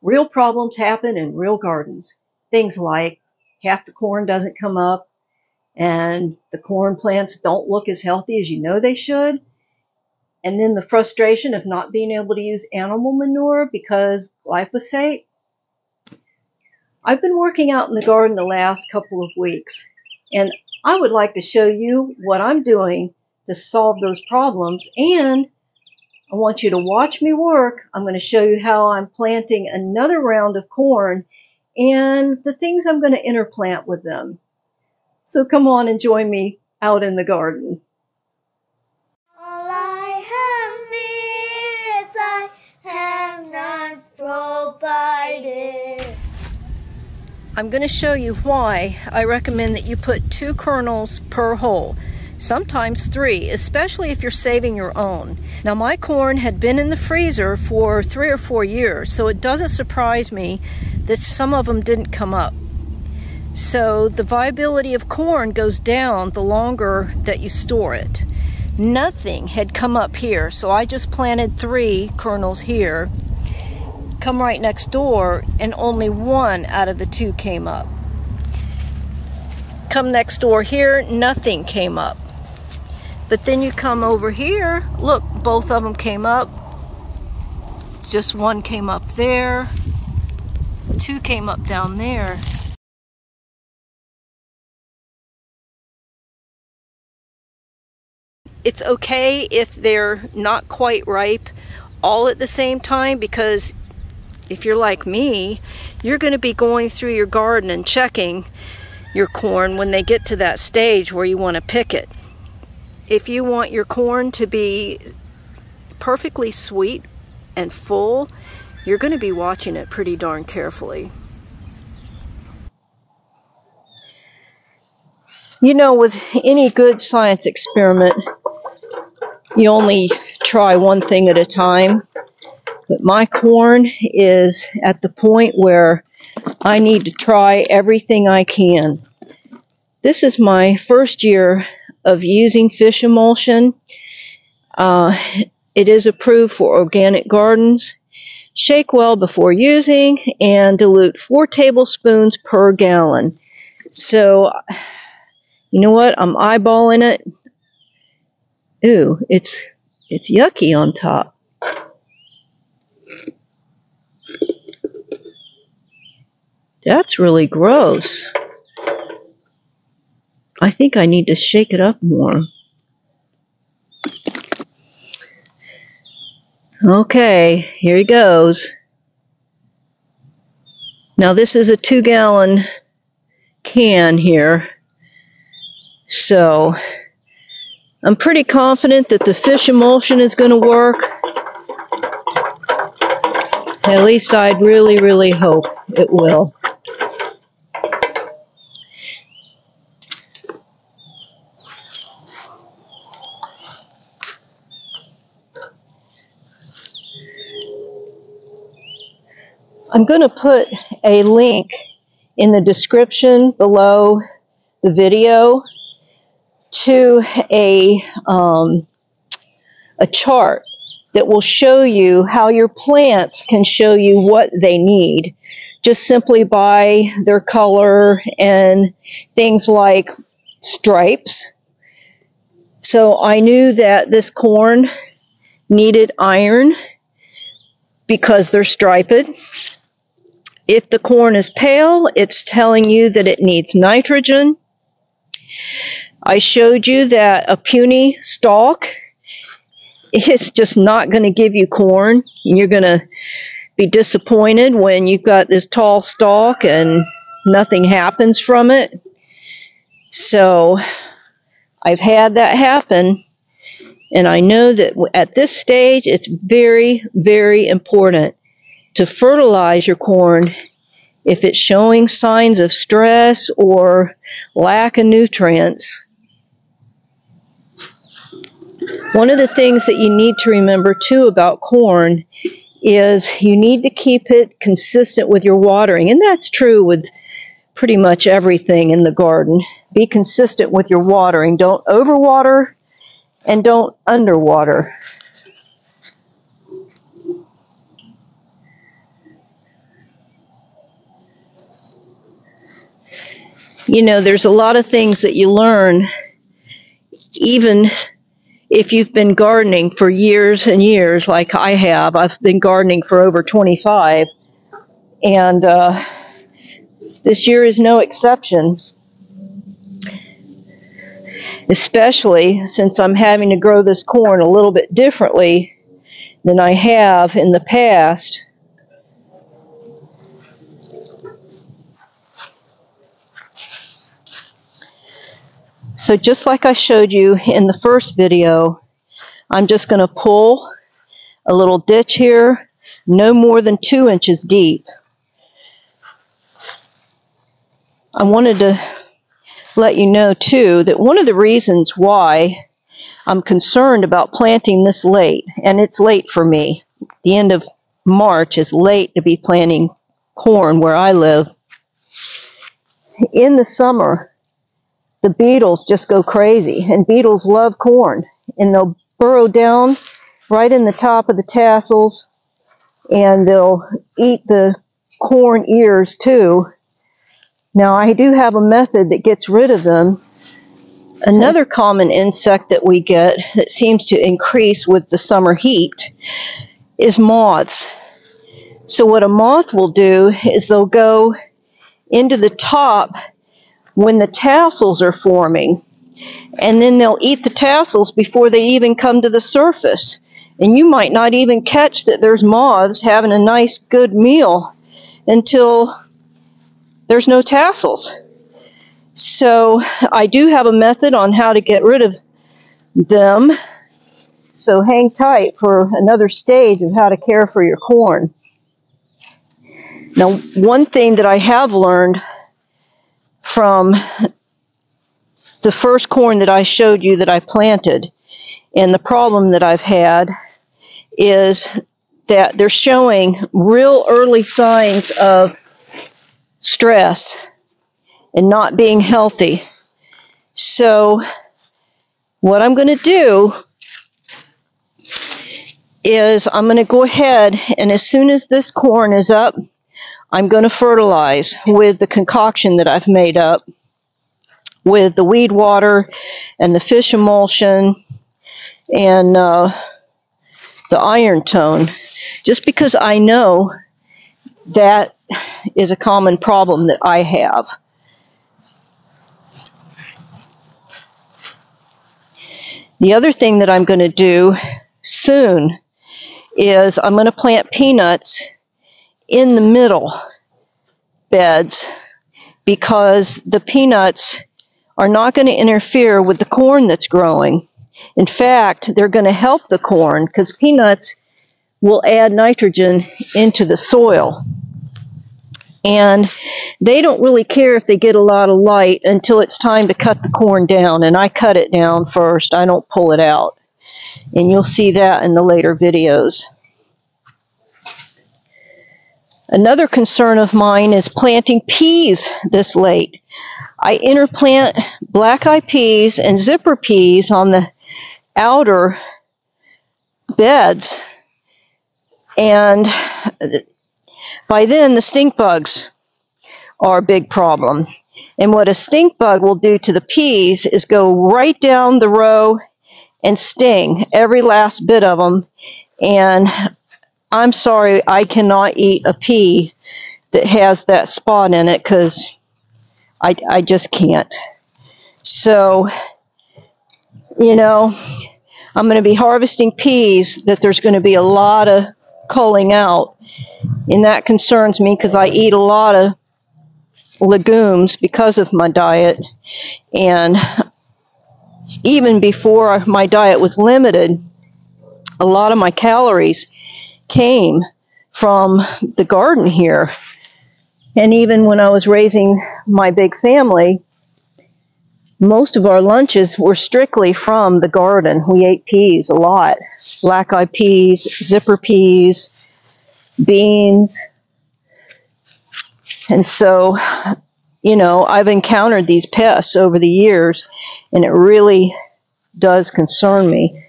real problems happen in real gardens. Things like half the corn doesn't come up, and the corn plants don't look as healthy as you know they should. And then the frustration of not being able to use animal manure because glyphosate. I've been working out in the garden the last couple of weeks, and I would like to show you what I'm doing to solve those problems. And I want you to watch me work. I'm going to show you how I'm planting another round of corn and the things I'm going to interplant with them. So come on and join me out in the garden. All I have needs I have not provided. I'm going to show you why I recommend that you put 2 kernels per hole, sometimes 3, especially if you're saving your own. Now, my corn had been in the freezer for 3 or 4 years, so it doesn't surprise me that some of them didn't come up. So the viability of corn goes down the longer that you store it. Nothing had come up here, so I just planted 3 kernels here. Come right next door, and only 1 out of the 2 came up. Come next door here, nothing came up. But then you come over here, look, both of them came up. Just 1 came up there, 2 came up down there. It's okay if they're not quite ripe all at the same time, because if you're like me, you're going to be going through your garden and checking your corn when they get to that stage where you want to pick it. If you want your corn to be perfectly sweet and full, you're going to be watching it pretty darn carefully. You know, with any good science experiment, you only try one thing at a time. But my corn is at the point where I need to try everything I can. This is my first year of using fish emulsion. It is approved for organic gardens. Shake well before using and dilute 4 tablespoons per gallon. So, you know what? I'm eyeballing it. Ooh, it's yucky on top. That's really gross. I think I need to shake it up more. Okay, here he goes. Now this is a 2-gallon can here. So I'm pretty confident that the fish emulsion is going to work. At least I'd really, really hope it will. I'm going to put a link in the description below the video to a chart that will show you how your plants can show you what they need, just simply by their color and things like stripes. So I knew that this corn needed iron because they're striped. If the corn is pale, it's telling you that it needs nitrogen. I showed you that a puny stalk is just not going to give you corn. You're going to be disappointed when you've got this tall stalk and nothing happens from it. So I've had that happen, and I know that at this stage it's very, very important to fertilize your corn if it's showing signs of stress or lack of nutrients. One of the things that you need to remember too about corn is you need to keep it consistent with your watering, and that's true with pretty much everything in the garden. Be consistent with your watering. Don't overwater and don't underwater. You know, there's a lot of things that you learn even if you've been gardening for years and years, like I have. I've been gardening for over 25, and this year is no exception, especially since I'm having to grow this corn a little bit differently than I have in the past. So just like I showed you in the first video, I'm just going to pull a little ditch here, no more than 2 inches deep. I wanted to let you know too that one of the reasons why I'm concerned about planting this late, and it's late for me, the end of March is late to be planting corn where I live. In the summer, the beetles just go crazy, and beetles love corn, and they'll burrow down right in the top of the tassels, and they'll eat the corn ears too. Now, I do have a method that gets rid of them. Another common insect that we get that seems to increase with the summer heat is moths. So what a moth will do is they'll go into the top when the tassels are forming, and then they'll eat the tassels before they even come to the surface. And you might not even catch that there's moths having a nice good meal until there's no tassels. So I do have a method on how to get rid of them. So hang tight for another stage of how to care for your corn. Now, one thing that I have learned from the first corn that I showed you that I planted, and the problem that I've had, is that they're showing real early signs of stress and not being healthy. So what I'm going to do is I'm going to go ahead, and as soon as this corn is up, I'm going to fertilize with the concoction that I've made up with the weed water and the fish emulsion and the iron tone, just because I know that is a common problem that I have. The other thing that I'm going to do soon is I'm going to plant peanuts in the middle beds, because the peanuts are not going to interfere with the corn that's growing. In fact, they're going to help the corn, because peanuts will add nitrogen into the soil. And they don't really care if they get a lot of light until it's time to cut the corn down. And I cut it down first. I don't pull it out. And you'll see that in the later videos. Another concern of mine is planting peas this late. I interplant black-eyed peas and zipper peas on the outer beds, and by then the stink bugs are a big problem. And what a stink bug will do to the peas is go right down the row and sting every last bit of them. And I'm sorry, I cannot eat a pea that has that spot in it, because I just can't. So, you know, I'm going to be harvesting peas that there's going to be a lot of culling out. And that concerns me, because I eat a lot of legumes because of my diet. And even before my diet was limited, a lot of my calories came from the garden here. And even when I was raising my big family, most of our lunches were strictly from the garden. We ate peas a lot. Black-eyed peas, zipper peas, beans. And so, you know, I've encountered these pests over the years, and it really does concern me.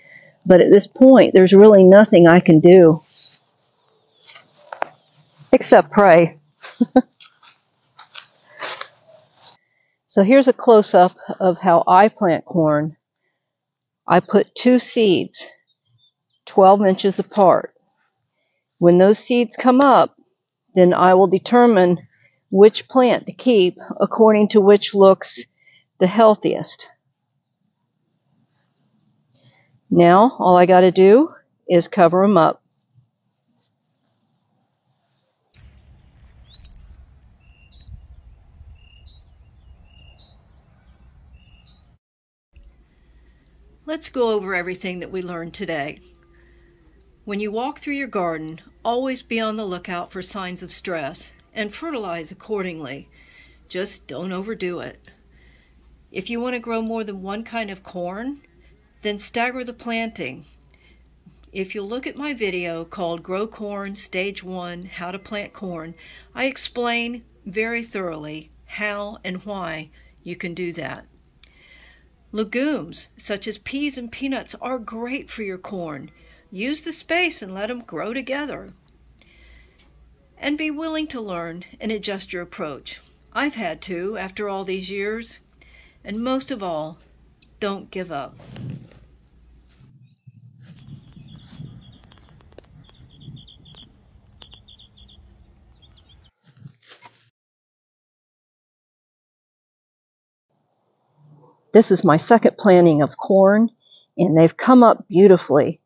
But at this point, there's really nothing I can do except pray. So here's a close-up of how I plant corn. I put 2 seeds 12 inches apart. When those seeds come up, then I will determine which plant to keep according to which looks the healthiest. Now all I got to do is cover them up. Let's go over everything that we learned today. When you walk through your garden, always be on the lookout for signs of stress and fertilize accordingly. Just don't overdo it. If you want to grow more than one kind of corn, then stagger the planting. If you'll look at my video called Grow Corn Stage 1, How to Plant Corn, I explain very thoroughly how and why you can do that. Legumes, such as peas and peanuts, are great for your corn. Use the space and let them grow together. And be willing to learn and adjust your approach. I've had to after all these years. And most of all, don't give up. This is my second planting of corn, and they've come up beautifully.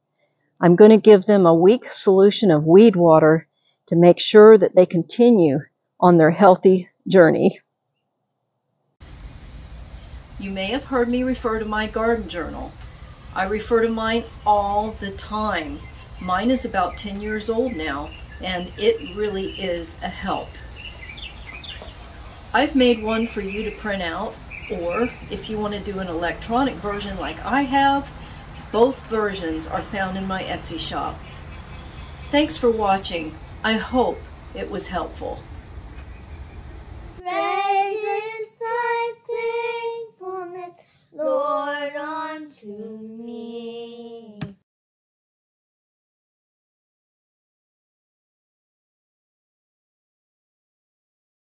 I'm going to give them a week solution of weed water to make sure that they continue on their healthy journey. You may have heard me refer to my garden journal. I refer to mine all the time. Mine is about 10 years old now, and it really is a help. I've made one for you to print out, or if you want to do an electronic version like I have, both versions are found in my Etsy shop. Thanks for watching. I hope it was helpful. Great is thy faithfulness, Lord, unto me.